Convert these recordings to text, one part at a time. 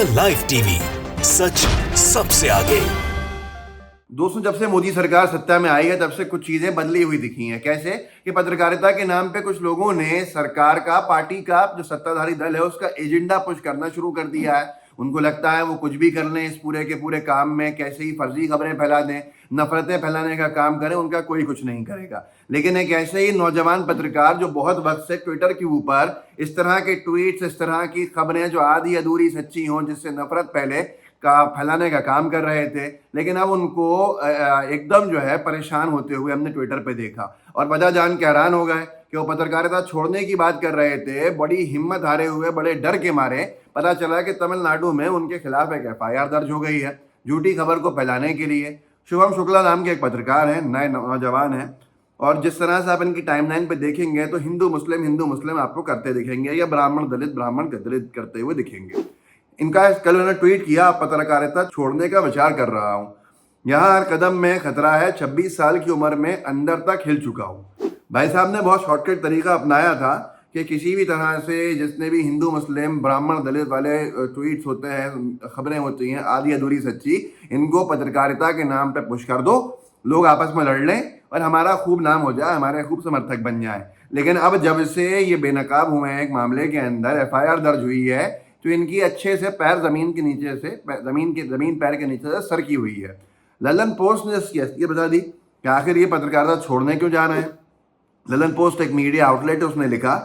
India live TV, सच सबसे आगे। दोस्तों, जब से मोदी सरकार सत्ता में आई है तब से कुछ चीजें बदली हुई दिखी हैं। कैसे कि पत्रकारिता के नाम पे कुछ लोगों ने सरकार का, पार्टी का, जो सत्ताधारी दल है उसका एजेंडा पुश करना शुरू कर दिया है। उनको लगता है वो कुछ भी कर लें इस पूरे के पूरे काम में, कैसे ही फर्जी खबरें फैला दें, नफरतें फैलाने का काम करें, उनका कोई कुछ नहीं करेगा। लेकिन एक ऐसे ही नौजवान पत्रकार जो बहुत वक्त से ट्विटर के ऊपर इस तरह के ट्वीट्स, इस तरह की खबरें जो आधी अधूरी सच्ची हों, जिससे नफरत फैलाने का काम कर रहे थे, लेकिन अब उनको एकदम जो है परेशान होते हुए हमने ट्विटर पे देखा और वजह जान के हैरान हो गए कि वो पत्रकारिता छोड़ने की बात कर रहे थे। बड़ी हिम्मत हारे हुए, बड़े डर के मारे पता चला कि तमिलनाडु में उनके खिलाफ एक FIR दर्ज हो गई है झूठी खबर को फैलाने के लिए। शुभम शुक्ला नाम के एक पत्रकार हैं, नए नौजवान हैं, और जिस तरह से आप इनकी टाइमलाइन पे देखेंगे तो हिंदू मुस्लिम आपको करते दिखेंगे, या ब्राह्मण दलित करते हुए दिखेंगे। इनका कल उन्होंने ट्वीट किया, पत्रकारिता छोड़ने का विचार कर रहा हूं, यहाँ हर कदम में खतरा है, 26 साल की उम्र में अंदर तक हिल चुका हूं। भाई साहब ने बहुत शॉर्टकट तरीका अपनाया था कि किसी भी तरह से जितने भी हिंदू मुस्लिम ब्राह्मण दलित वाले ट्वीट्स होते हैं, खबरें होती हैं आधी अधूरी सच्ची, इनको पत्रकारिता के नाम पे पुश कर दो, लोग आपस में लड़ लें और हमारा खूब नाम हो जाए, हमारे खूब समर्थक बन जाए। लेकिन अब जब से ये बेनकाब हुए हैं एक मामले के अंदर, FIR दर्ज हुई है, तो इनकी अच्छे से पैर जमीन पैर के नीचे से सरकी हुई है। ललन पोस्ट ने ये बता दी कि आखिर ये पत्रकारिता छोड़ने क्यों जा रहे हैं। ललन पोस्ट एक मीडिया आउटलेट है, उसने लिखा,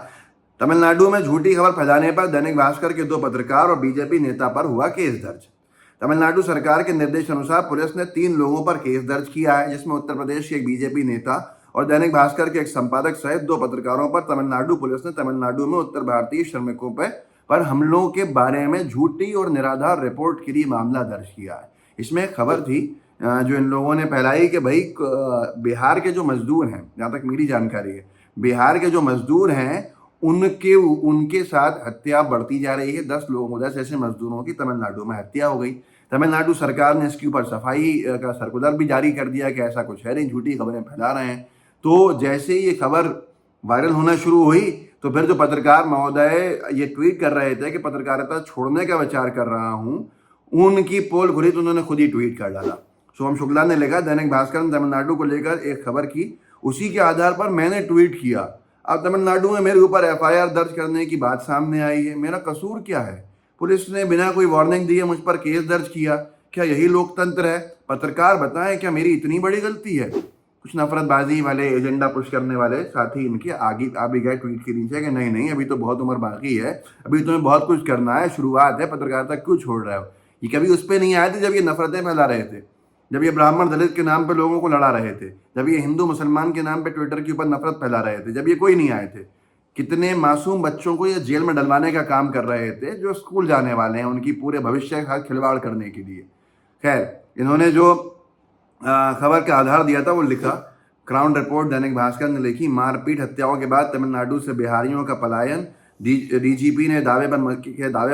तमिलनाडु में झूठी खबर फैलाने पर दैनिक भास्कर के 2 पत्रकार और BJP नेता पर हुआ केस दर्ज। तमिलनाडु सरकार के निर्देशानुसार पुलिस ने 3 लोगों पर केस दर्ज किया है, जिसमें उत्तर प्रदेश के एक BJP नेता और दैनिक भास्कर के एक संपादक सहित 2 पत्रकारों पर तमिलनाडु पुलिस ने तमिलनाडु में उत्तर भारतीय श्रमिकों पर हमलों के बारे में झूठी और निराधार रिपोर्ट के लिए मामला दर्ज किया है। इसमें एक खबर थी जो इन लोगों ने फैलाई कि भाई बिहार के जो मजदूर हैं, जहाँ तक मेरी जानकारी है, बिहार के जो मजदूर हैं उनके साथ हत्या बढ़ती जा रही है। 10 ऐसे मजदूरों की तमिलनाडु में हत्या हो गई। तमिलनाडु सरकार ने इसके ऊपर सफाई का सर्कुलर भी जारी कर दिया कि ऐसा कुछ है नहीं, झूठी खबरें फैला रहे हैं। तो जैसे ही ये खबर वायरल होना शुरू हुई तो फिर जो पत्रकार महोदय ये ट्वीट कर रहे थे कि पत्रकारिता छोड़ने का विचार कर रहा हूं, उनकी पोल खुली तो उन्होंने खुद ही ट्वीट कर डाला। शुभम शुक्ला ने लिखा, दैनिक भास्कर ने तमिलनाडु को लेकर एक खबर की, उसी के आधार पर मैंने ट्वीट किया। अब तमिलनाडु में मेरे ऊपर FIR दर्ज करने की बात सामने आई है, मेरा कसूर क्या है? पुलिस ने बिना कोई वार्निंग दिए मुझ पर केस दर्ज किया, क्या यही लोकतंत्र है? पत्रकार बताएं, क्या मेरी इतनी बड़ी गलती है? कुछ नफरतबाजी वाले, एजेंडा पुश करने वाले साथी इनके आगे आ भी गए ट्वीट के नीचे कि नहीं, अभी तो बहुत उम्र बाकी है, अभी तुम्हें बहुत कुछ करना है, शुरुआत है, पत्रकारिता क्यों छोड़ रहे हो? ये कभी उस पर नहीं आए थे जब ये नफरतें फैला रहे थे, जब ये ब्राह्मण दलित के नाम पे लोगों को लड़ा रहे थे, जब ये हिंदू मुसलमान के नाम पे ट्विटर के ऊपर नफरत फैला रहे थे, जब ये कोई नहीं आए थे। कितने मासूम बच्चों को ये जेल में डलवाने का काम कर रहे थे जो स्कूल जाने वाले हैं, उनकी पूरे भविष्य के साथ खिलवाड़ करने के लिए। खैर, इन्होंने जो खबर का आधार दिया था वो लिखा, क्राउन रिपोर्ट दैनिक भास्कर ने लिखी, मारपीट हत्याओं के बाद तमिलनाडु से बिहारियों का पलायन, DGP ने दावे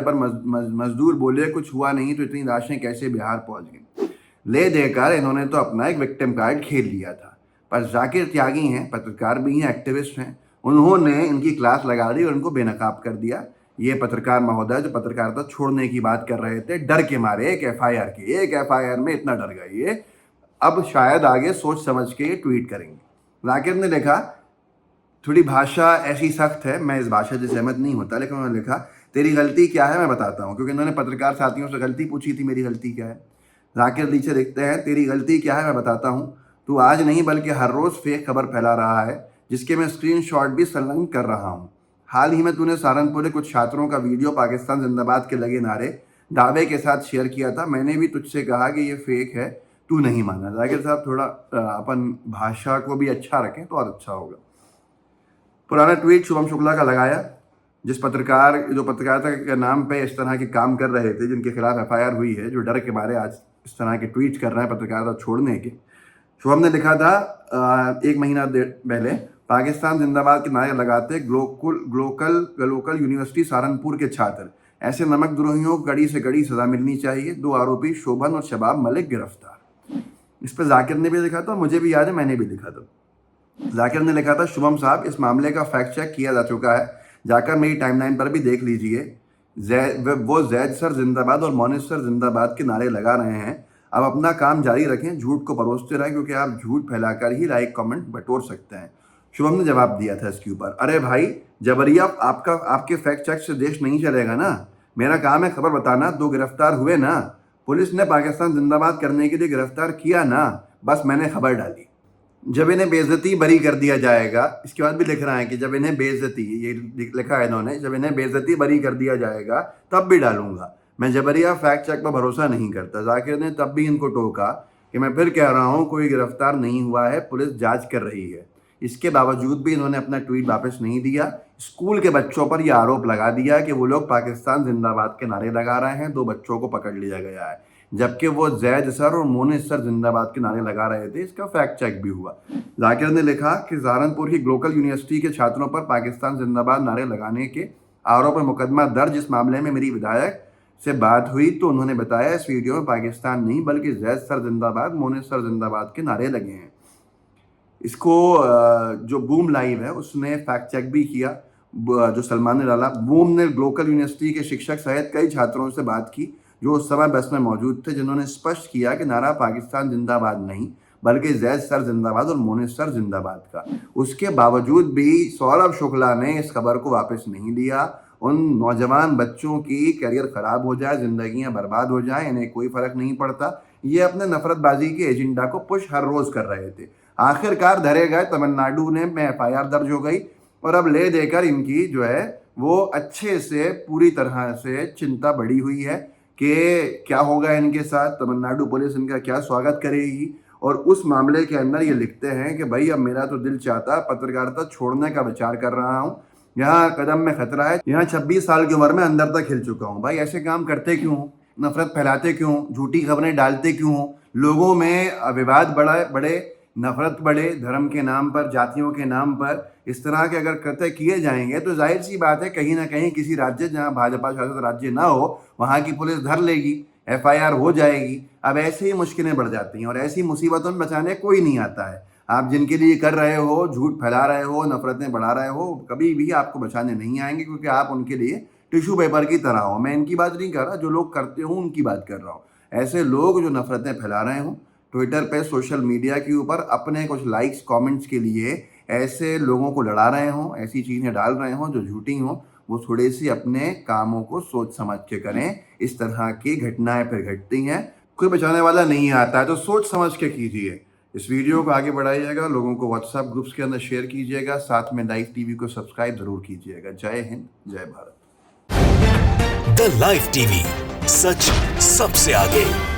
पर मजदूर बोले कुछ हुआ नहीं तो इतनी लाशें कैसे बिहार पहुंच गई। ले देकर इन्होंने तो अपना एक विक्टिम कार्ड खेल लिया था। पर जाकिर त्यागी हैं, पत्रकार भी हैं, एक्टिविस्ट हैं, उन्होंने इनकी क्लास लगा दी और इनको बेनकाब कर दिया। ये पत्रकार महोदय जो पत्रकारिता छोड़ने की बात कर रहे थे डर के मारे, एक FIR में इतना डर गए ये, अब शायद आगे सोच समझ के ट्वीट करेंगे। जाकिर ने लिखा, थोड़ी भाषा ऐसी सख्त है, मैं इस भाषा से सहमत नहीं होता, लेकिन उन्होंने लिखा, तेरी गलती क्या है मैं बताता हूँ, क्योंकि इन्होंने पत्रकार साथियों से गलती पूछी थी, मेरी गलती क्या है। जाकिर नीचे लिखते हैं, तेरी गलती क्या है मैं बताता हूँ, तू आज नहीं बल्कि हर रोज फेक खबर फैला रहा है, जिसके मैं स्क्रीनशॉट भी संलग्न कर रहा हूँ। हाल ही में तूने सहारनपुर के कुछ छात्रों का वीडियो पाकिस्तान जिंदाबाद के लगे नारे दावे के साथ शेयर किया था, मैंने भी तुझसे कहा कि ये फेक है, तू नहीं माना। जाकिर साहब थोड़ा अपन भाषा को भी अच्छा रखें तो और अच्छा होगा। पुराना ट्वीट शुभम शुक्ला का लगाया, जो पत्रकारिता के नाम पे इस तरह के काम कर रहे थे, जिनके खिलाफ FIR हुई है, जो डर के मारे आज इस तरह के ट्वीट कर रहे हैं पत्रकारिता छोड़ने के। शुभम ने लिखा था 1 महीना पहले, पाकिस्तान जिंदाबाद के नारे लगाते लोकल यूनिवर्सिटी सहारनपुर के छात्र, ऐसे नमकद्रोहियों को कड़ी से कड़ी सजा मिलनी चाहिए। 2 आरोपी शोभन और शबाब मलिक गिरफ्तार। इस पर जाकिर ने भी लिखा था, मुझे भी याद है मैंने भी लिखा था। जाकिर ने लिखा था, शुभम साहब इस मामले का फैक्ट चेक किया जा चुका है, जाकर मेरी टाइमलाइन पर भी देख लीजिए। वो जैद सर जिंदाबाद और मोनिस सर जिंदाबाद के नारे लगा रहे हैं। अब अपना काम जारी रखें, झूठ को परोसते रहें, क्योंकि आप झूठ फैलाकर ही लाइक कमेंट बटोर सकते हैं। शुभम ने जवाब दिया था इसके ऊपर, अरे भाई जबरिया, आपके फैक्ट चेक से देश नहीं चलेगा ना। मेरा काम है खबर बताना। 2 गिरफ्तार हुए ना, पुलिस ने पाकिस्तान जिंदाबाद करने के लिए गिरफ्तार किया ना, बस मैंने खबर डाली। जब इन्हें बेइज्जती बरी कर दिया जाएगा, इसके बाद भी लिख रहा है कि जब इन्हें बेइज्जती, ये लिखा है इन्होंने, जब इन्हें बेइज्जती बरी कर दिया जाएगा तब भी डालूंगा। मैं जबरिया फैक्ट चेक पर भरोसा नहीं करता। जाकिर ने तब भी इनको टोका कि मैं फिर कह रहा हूँ कोई गिरफ्तार नहीं हुआ है, पुलिस जांच कर रही है। इसके बावजूद भी इन्होंने अपना ट्वीट वापस नहीं दिया। स्कूल के बच्चों पर यह आरोप लगा दिया कि वो लोग पाकिस्तान जिंदाबाद के नारे लगा रहे हैं। 2 बच्चों को पकड़ लिया गया है, जबकि वो जैद सर और मोनिस सर जिंदाबाद के नारे लगा रहे थे। इसका फैक्ट चेक भी हुआ। जाकिर ने लिखा कि सहारनपुर की ग्लोबल यूनिवर्सिटी के छात्रों पर पाकिस्तान जिंदाबाद नारे लगाने के आरोप में मुकदमा दर्ज। इस मामले में मेरी विधायक से बात हुई तो उन्होंने बताया इस वीडियो में पाकिस्तान नहीं बल्कि जैद सर जिंदाबाद, मोनिस सर जिंदाबाद के नारे लगे हैं। इसको जो बूम लाइव है उसने फैक्ट चेक भी किया, जो सलमान ने डाला। बूम ने ग्लोबल यूनिवर्सिटी के शिक्षक सहित कई छात्रों से बात की जो उस समय बस में मौजूद थे, जिन्होंने स्पष्ट किया कि नारा पाकिस्तान जिंदाबाद नहीं बल्कि जैद सर जिंदाबाद और मोनिस सर जिंदाबाद का। उसके बावजूद भी सौरभ शुक्ला ने इस खबर को वापस नहीं लिया। उन नौजवान बच्चों की करियर खराब हो जाए, जिंदगियां बर्बाद हो जाए, इन्हें कोई फर्क नहीं पड़ता। ये अपने नफरतबाजी के एजेंडा को पुश हर रोज कर रहे थे। आखिरकार धरे गए। तमिलनाडु में FIR दर्ज हो गई और अब ले देकर इनकी जो है वो अच्छे से पूरी तरह से चिंता बढ़ी हुई है कि क्या होगा इनके साथ, तमिलनाडु पुलिस इनका क्या स्वागत करेगी। और उस मामले के अंदर ये लिखते हैं कि भाई अब मेरा तो दिल चाहता, पत्रकारिता छोड़ने का विचार कर रहा हूँ। यहाँ कदम में खतरा है। यहाँ 26 साल की उम्र में अंदर तक हिल चुका हूँ। भाई ऐसे काम करते क्यों हो? नफरत फैलाते क्यों? झूठी खबरें डालते क्यों हो? लोगों में विवाद बढ़े, नफरत बढ़े, धर्म के नाम पर, जातियों के नाम पर इस तरह के अगर कृत्य किए जाएंगे तो जाहिर सी बात है कहीं ना कहीं किसी राज्य जहां भाजपा शासित राज्य ना हो वहां की पुलिस धर लेगी, FIR हो जाएगी। अब ऐसे ही मुश्किलें बढ़ जाती हैं और ऐसी मुसीबतों में बचाने कोई नहीं आता है। आप जिनके लिए कर रहे हो, झूठ फैला रहे हो, नफरतें बढ़ा रहे हो, कभी भी आपको बचाने नहीं आएंगे, क्योंकि आप उनके लिए टिश्यू पेपर की तरह हो। मैं इनकी बात नहीं कर रहा, जो लोग करते हो उनकी बात कर रहा हूँ। ऐसे लोग जो नफरतें फैला रहे हो ट्विटर पे, सोशल मीडिया के ऊपर अपने कुछ लाइक्स कमेंट्स के लिए ऐसे लोगों को लड़ा रहे हो, ऐसी चीज़ें डाल रहे हो जो झूठी हो, वो थोड़े सी अपने कामों को सोच समझ के करें। इस तरह की घटनाएं फिर घटती हैं, कोई बचाने वाला नहीं आता है, तो सोच समझ के कीजिए। इस वीडियो को आगे बढ़ाइएगा, लोगों को व्हाट्सएप ग्रुप्स के अंदर शेयर कीजिएगा, साथ में लाइव टीवी को सब्सक्राइब जरूर कीजिएगा। जय हिंद, जय भारत। द लाइव टीवी, सच सबसे आगे।